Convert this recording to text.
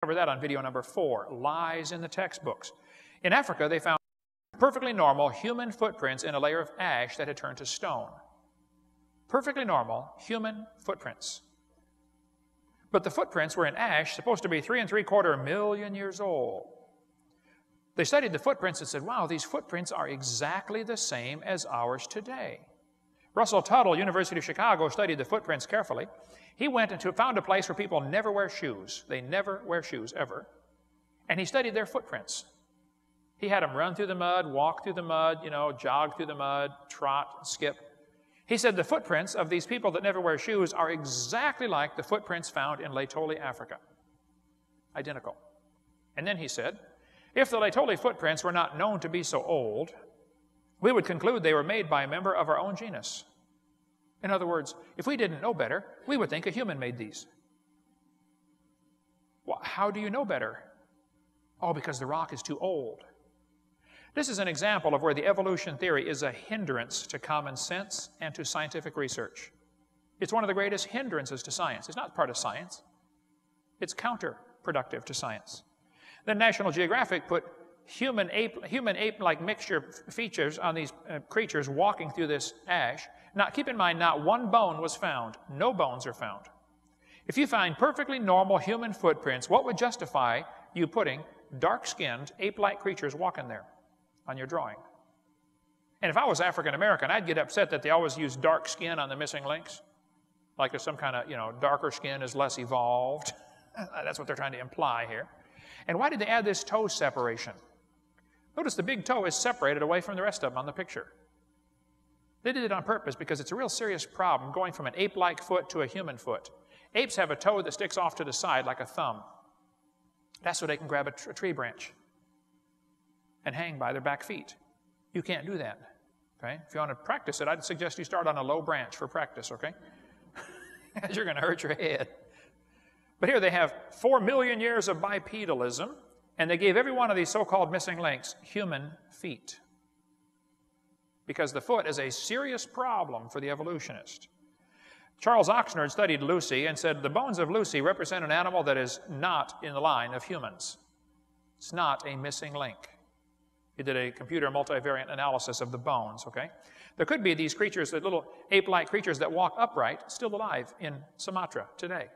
Cover that on video number 4, lies in the textbooks. In Africa, they found perfectly normal human footprints in a layer of ash that had turned to stone. Perfectly normal human footprints. But the footprints were in ash, supposed to be 3 3/4 million years old. They studied the footprints and said, wow, these footprints are exactly the same as ours today. Russell Tuttle, University of Chicago, studied the footprints carefully. He went and found a place where people never wear shoes. They never wear shoes, ever. And he studied their footprints. He had them run through the mud, walk through the mud, jog through the mud, trot, skip. He said the footprints of these people that never wear shoes are exactly like the footprints found in Laetoli, Africa. Identical. And then he said, if the Laetoli footprints were not known to be so old, we would conclude they were made by a member of our own genus. In other words, if we didn't know better, we would think a human made these. Well, how do you know better? Oh, because the rock is too old. This is an example of where the evolution theory is a hindrance to common sense and to scientific research. It's one of the greatest hindrances to science. It's not part of science. It's counterproductive to science. Then National Geographic put human ape-like mixture features on these creatures walking through this ash. Now, keep in mind, not one bone was found. No bones are found. If you find perfectly normal human footprints, what would justify you putting dark-skinned, ape-like creatures walking there on your drawing? And if I was African American, I'd get upset that they always use dark skin on the missing links. Like there's some kind of, darker skin is less evolved. That's what they're trying to imply here. And why did they add this toe separation? Notice the big toe is separated away from the rest of them on the picture. They did it on purpose because it's a real serious problem going from an ape-like foot to a human foot. Apes have a toe that sticks off to the side like a thumb. That's so they can grab a tree branch and hang by their back feet. You can't do that, okay? If you want to practice it, I'd suggest you start on a low branch for practice, okay? Because you're going to hurt your head. But here they have 4 million years of bipedalism, and they gave every one of these so-called missing links human feet. Because the foot is a serious problem for the evolutionist. Charles Oxnard studied Lucy and said the bones of Lucy represent an animal that is not in the line of humans. It's not a missing link. He did a computer multivariate analysis of the bones, okay? There could be these creatures, the little ape-like creatures that walk upright, still alive in Sumatra today.